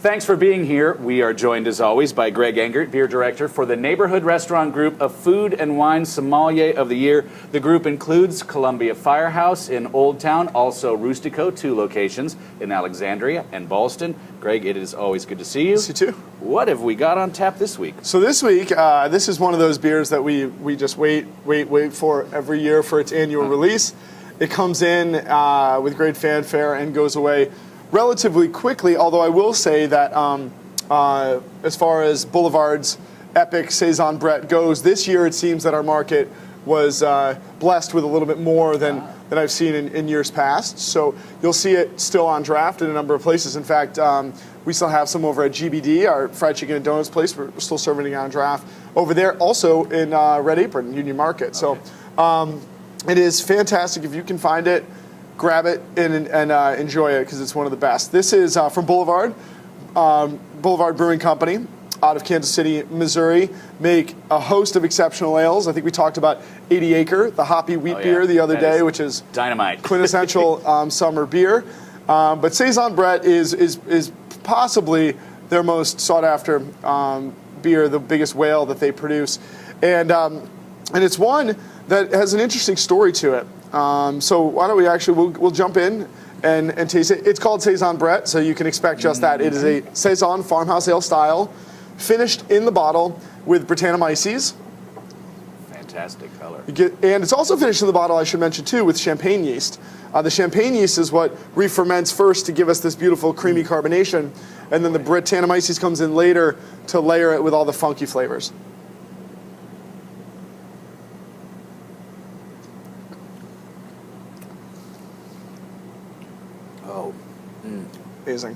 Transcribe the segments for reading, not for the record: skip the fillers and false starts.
Thanks for being here. We are joined, as always, by Greg Engert, Beer Director for the Neighborhood Restaurant Group of Food and Wine Sommelier of the Year. The group includes Columbia Firehouse in Old Town, also Rustico, 2 locations in Alexandria and Ballston. Greg, it is always good to see you. You too. What have we got on tap this week? So this week, this is one of those beers that we just wait for every year for its annual release. It comes in with great fanfare and goes away relatively quickly, although I will say that as far as Boulevard's epic Saison-Brett goes, this year it seems that our market was blessed with a little bit more than I've seen in years past. So you'll see it still on draft in a number of places. In fact, we still have some over at GBD, our fried chicken and donuts place. We're still serving it on draft over there, also in Red Apron, Union Market. So it is fantastic. If you can find it, grab it and enjoy it, because it's one of the best. This is from Boulevard Brewing Company out of Kansas City, Missouri. Make a host of exceptional ales. I think we talked about 80 Acre, the hoppy wheat beer the other day, which is dynamite, quintessential summer beer. But Saison-Brett is possibly their most sought after beer, the biggest whale that they produce, and it's one that has an interesting story to it. So why don't we we'll jump in and taste it. It's called Saison-Brett, so you can expect just that. It is a Saison farmhouse ale style, finished in the bottle with Brettanomyces. Fantastic color. And it's also finished in the bottle, I should mention too, with champagne yeast. The champagne yeast is what re-ferments first to give us this beautiful creamy carbonation, and then the Brettanomyces comes in later to layer it with all the funky flavors. Amazing.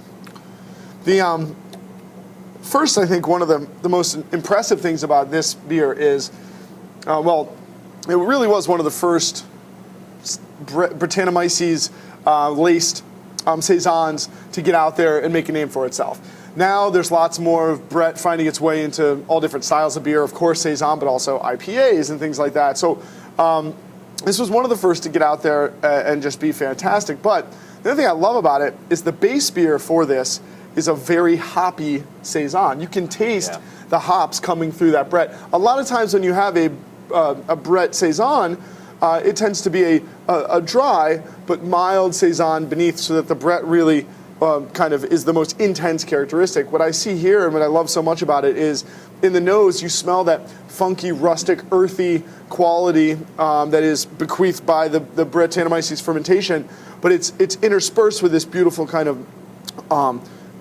The first, I think one of the most impressive things about this beer is, it really was one of the first Brettanomyces laced saisons to get out there and make a name for itself. Now there's lots more of Brett finding its way into all different styles of beer, of course Saison, but also IPAs and things like that. So this was one of the first to get out there and just be fantastic. But the other thing I love about it is the base beer for this is a very hoppy Saison. You can taste the hops coming through that Brett. A lot of times when you have a Brett Saison, it tends to be a dry but mild Saison beneath, so that the Brett really kind of is the most intense characteristic. What I see here and what I love so much about it is in the nose you smell that funky, rustic, earthy quality that is bequeathed by the Brettanomyces fermentation, but it's interspersed with this beautiful kind of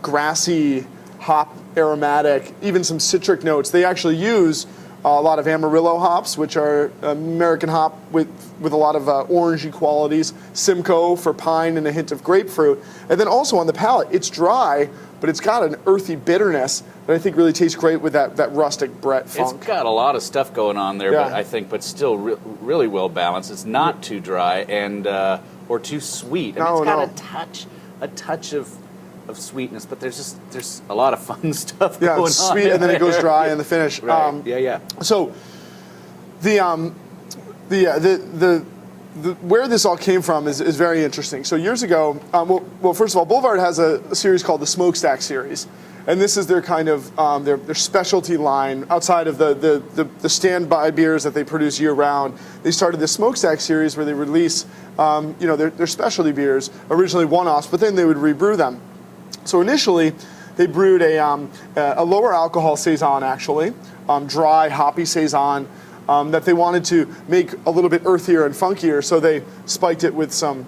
grassy, hop aromatic, even some citric notes. They actually use a lot of Amarillo hops, which are American hop with a lot of orangey qualities, Simcoe for pine and a hint of grapefruit. And then also on the palate, it's dry, but it's got an earthy bitterness that I think really tastes great with that rustic Brett funk. It's got a lot of stuff going on there, but still really well balanced. It's not too dry and or too sweet. And it's got a touch of sweetness, but there's a lot of fun stuff going on. Yeah, it's sweet, and then it goes dry in the finish. Right. So the where this all came from is very interesting. So years ago, first of all, Boulevard has a series called the Smokestack series, and this is their kind of their specialty line outside of the standby beers that they produce year round. They started the Smokestack series where they release their specialty beers, originally one-offs, but then they would rebrew them. So initially, they brewed a lower alcohol Saison, actually, dry, hoppy Saison, that they wanted to make a little bit earthier and funkier, so they spiked it with some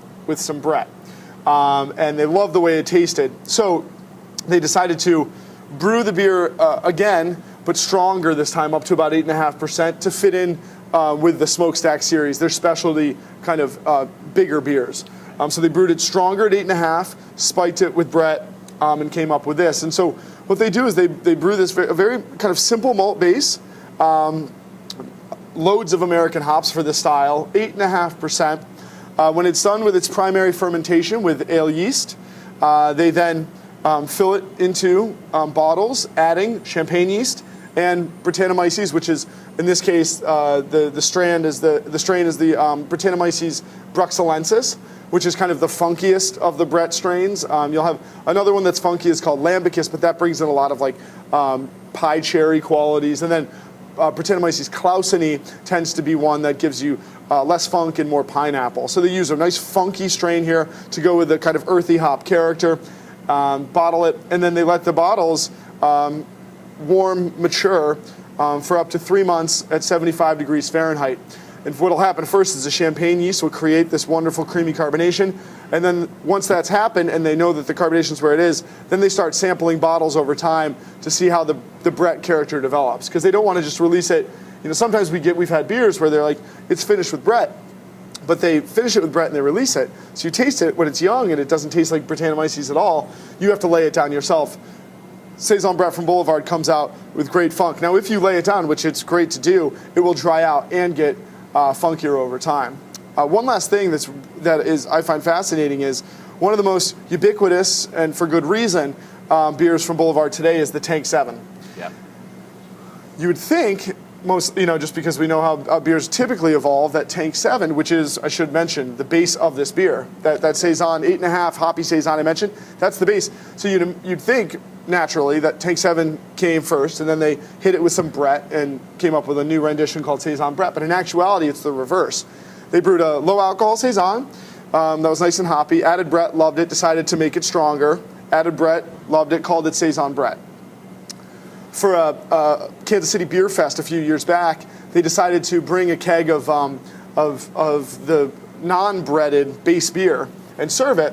Brett. And they loved the way it tasted. So they decided to brew the beer again, but stronger this time, up to about 8.5%, to fit in with the Smokestack series, their specialty kind of bigger beers. So they brewed it stronger at 8.5, spiked it with Brett, and came up with this. And so what they do is they brew this a very kind of simple malt base, loads of American hops for this style, 8.5%. When it's done with its primary fermentation with ale yeast, they then fill it into bottles, adding champagne yeast and Brettanomyces, which is in this case the strain is the Brettanomyces bruxellensis. which is kind of the funkiest of the Brett strains. You'll have another one that's funky is called Lambicus, but that brings in a lot of like pie cherry qualities. And then Brettanomyces clauseni tends to be one that gives you less funk and more pineapple. So they use a nice funky strain here to go with the kind of earthy hop character, bottle it, and then they let the bottles warm, mature for up to 3 months at 75 degrees Fahrenheit. And what will happen first is the champagne yeast will create this wonderful creamy carbonation. And then once that's happened and they know that the carbonation's where it is, then they start sampling bottles over time to see how the Brett character develops. Because they don't want to just release it. You know, sometimes we've had beers where they're like, it's finished with Brett. But they finish it with Brett and they release it. So you taste it when it's young and it doesn't taste like Brettanomyces at all. You have to lay it down yourself. Saison-Brett from Boulevard comes out with great funk. Now, if you lay it down, which it's great to do, it will dry out and get funkier over time. One last thing that is I find fascinating is one of the most ubiquitous and for good reason beers from Boulevard today is the Tank 7. Yeah. You would think just because we know how beers typically evolve, that Tank 7, which is, I should mention, the base of this beer, that Saison 8.5 hoppy Saison I mentioned, that's the base. So you'd think naturally that Tank 7 came first, and then they hit it with some Brett and came up with a new rendition called Saison-Brett. But in actuality, it's the reverse. They brewed a low-alcohol Saison that was nice and hoppy, added Brett, loved it, decided to make it stronger, added Brett, loved it, called it Saison-Brett. For a Kansas City Beer Fest a few years back, they decided to bring a keg of the non-breaded base beer and serve it.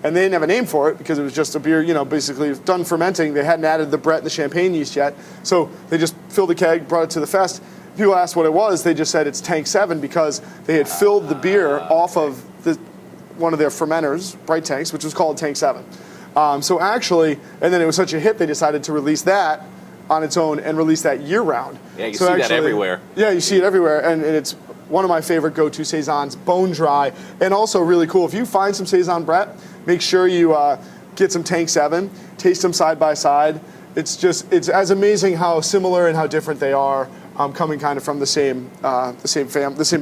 And they didn't have a name for it because it was just a beer, basically done fermenting. They hadn't added the Brett and the champagne yeast yet. So they just filled the keg, brought it to the fest. People asked what it was. They just said it's Tank 7 because they had filled the beer off of one of their fermenters, Bright Tanks, which was called Tank 7. So actually, and then it was such a hit, they decided to release that on its own and release that year-round. Yeah, you see that everywhere. Yeah, you see it everywhere, and it's one of my favorite go-to Saisons, bone dry, and also really cool. If you find some Saison-Brett, make sure you get some Tank 7, taste them side by side. It's as amazing how similar and how different they are, coming kind of from the same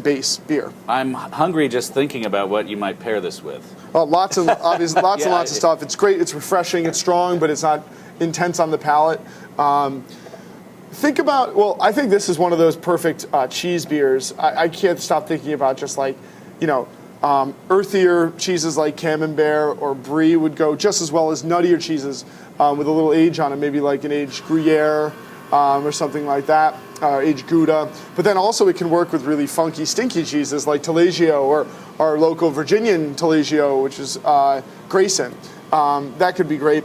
base beer. I'm hungry just thinking about what you might pair this with. Lots and lots of stuff. It's great. It's refreshing. It's strong, but it's not intense on the palate. I think this is one of those perfect cheese beers. I can't stop thinking about just like, earthier cheeses like Camembert or Brie would go just as well as nuttier cheeses with a little age on it, maybe like an aged Gruyere or something like that, aged Gouda. But then also it can work with really funky, stinky cheeses like Taleggio or our local Virginian Taleggio, which is Grayson. That could be great.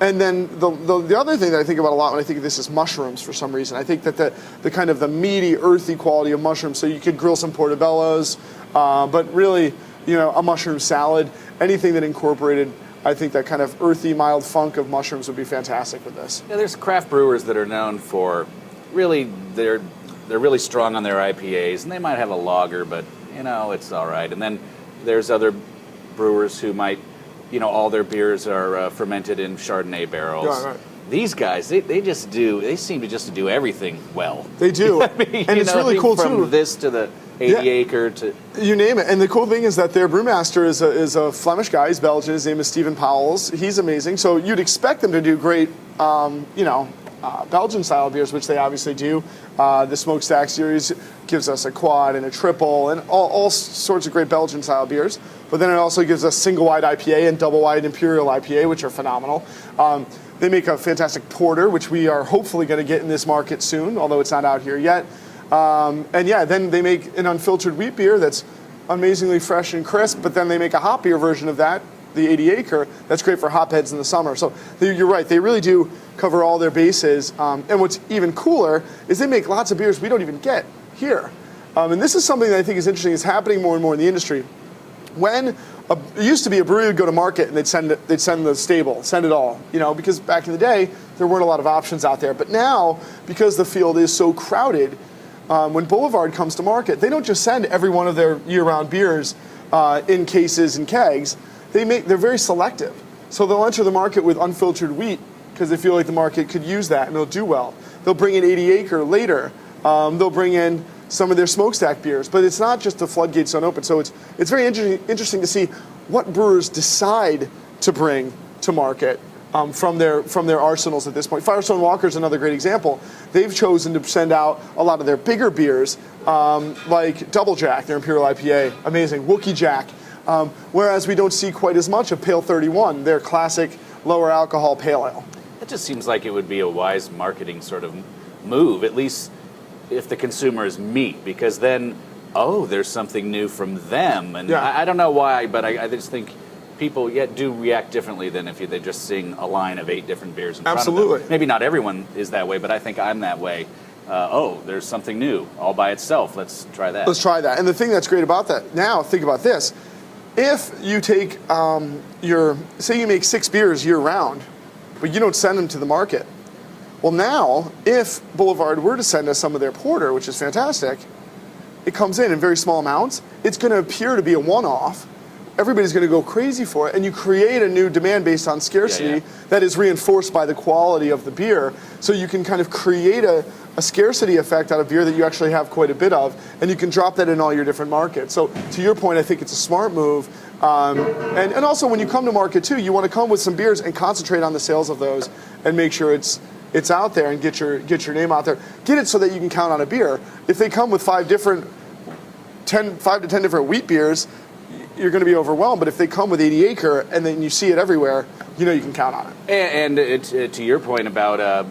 And then the other thing that I think about a lot when I think of this is mushrooms for some reason. I think that the kind of the meaty, earthy quality of mushrooms, so you could grill some portobellos, but really, a mushroom salad, anything that incorporated, I think that kind of earthy, mild funk of mushrooms would be fantastic with this. Yeah, there's craft brewers that are known for really, they're really strong on their IPAs, and they might have a lager, but, it's all right. And then there's other brewers who might, all their beers are fermented in Chardonnay barrels. Yeah, right. These guys, they seem to just do everything well. They do. I mean, and it's really cool, from too. From this to the 80-acre to... You name it. And the cool thing is that their brewmaster is a Flemish guy. He's Belgian. His name is Stephen Powells. He's amazing. So you'd expect them to do great, Belgian-style beers, which they obviously do. The Smokestack series gives us a quad and a triple and all sorts of great Belgian-style beers. But then it also gives us single-wide IPA and double-wide Imperial IPA, which are phenomenal. They make a fantastic porter, which we are hopefully going to get in this market soon, although it's not out here yet. Then they make an unfiltered wheat beer that's amazingly fresh and crisp, but then they make a hoppier version of that, the 80-acre, that's great for hopheads in the summer. So you're right, they really do cover all their bases. And what's even cooler is they make lots of beers we don't even get here. And this is something that I think is interesting. It's happening more and more in the industry. When it used to be a brewery would go to market and they'd send the stable, send it all, because back in the day there weren't a lot of options out there. But now, because the field is so crowded, when Boulevard comes to market, they don't just send every one of their year-round beers in cases and kegs. They're very selective. So they'll enter the market with unfiltered wheat because they feel like the market could use that and they'll do well. They'll bring in 80-acre later. They'll bring in some of their smokestack beers, but it's not just the floodgates don't open. So it's very interesting to see what brewers decide to bring to market from their arsenals at this point. Firestone Walker is another great example. They've chosen to send out a lot of their bigger beers, like Double Jack, their Imperial IPA, amazing, Wookie Jack, whereas we don't see quite as much of Pale 31, their classic lower alcohol pale ale. It just seems like it would be a wise marketing sort of move, at least if the consumer is meat, because then, there's something new from them. And I don't know why, but I just think people do react differently than if they just sing a line of 8 different beers in front of them. Maybe not everyone is that way, but I think I'm that way. There's something new all by itself. Let's try that. Let's try that. And the thing that's great about that, now think about this. If you take say you make 6 beers year round, but you don't send them to the market. Well, now, if Boulevard were to send us some of their porter, which is fantastic, it comes in very small amounts. It's going to appear to be a one-off. Everybody's going to go crazy for it, and you create a new demand based on scarcity that is reinforced by the quality of the beer. So you can kind of create a scarcity effect out of beer that you actually have quite a bit of, and you can drop that in all your different markets. So to your point, I think it's a smart move. And also when you come to market too, you want to come with some beers and concentrate on the sales of those and make sure it's out there and get your name out there. Get it so that you can count on a beer. If they come with 5 to 10 different wheat beers, you're going to be overwhelmed. But if they come with 80 Acre and then you see it everywhere, you can count on it. And to your point about a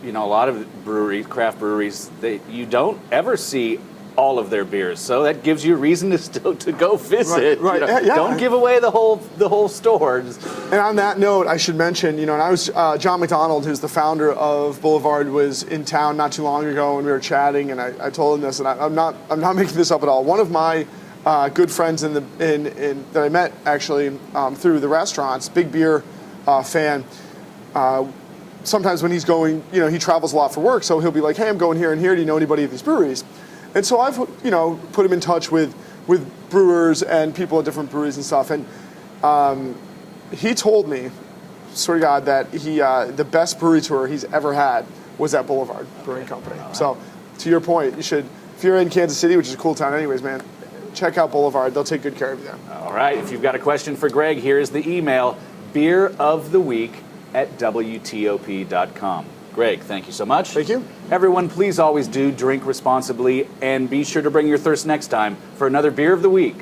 lot of breweries, craft breweries, you don't ever see all of their beers, so that gives you a reason to go visit. Right. Don't give away the whole store. And on that note, I should mention, and I was John McDonald, who's the founder of Boulevard, was in town not too long ago, and we were chatting, and I told him this, and I'm not making this up at all. One of my good friends that I met actually through the restaurants, big beer fan. Sometimes when he's going, he travels a lot for work, so he'll be like, "Hey, I'm going here and here. Do you know anybody at these breweries?" And so I've, put him in touch with brewers and people at different breweries and stuff. And he told me, swear to God, that the best brewery tour he's ever had was at Boulevard Brewing Company. Right. So to your point, you should, if you're in Kansas City, which is a cool town anyways, man, check out Boulevard. They'll take good care of you there. All right. If you've got a question for Greg, here's the email, beeroftheweek@WTOP.com. Greg, thank you so much. Thank you. Everyone, please always do drink responsibly, and be sure to bring your thirst next time for another Beer of the Week.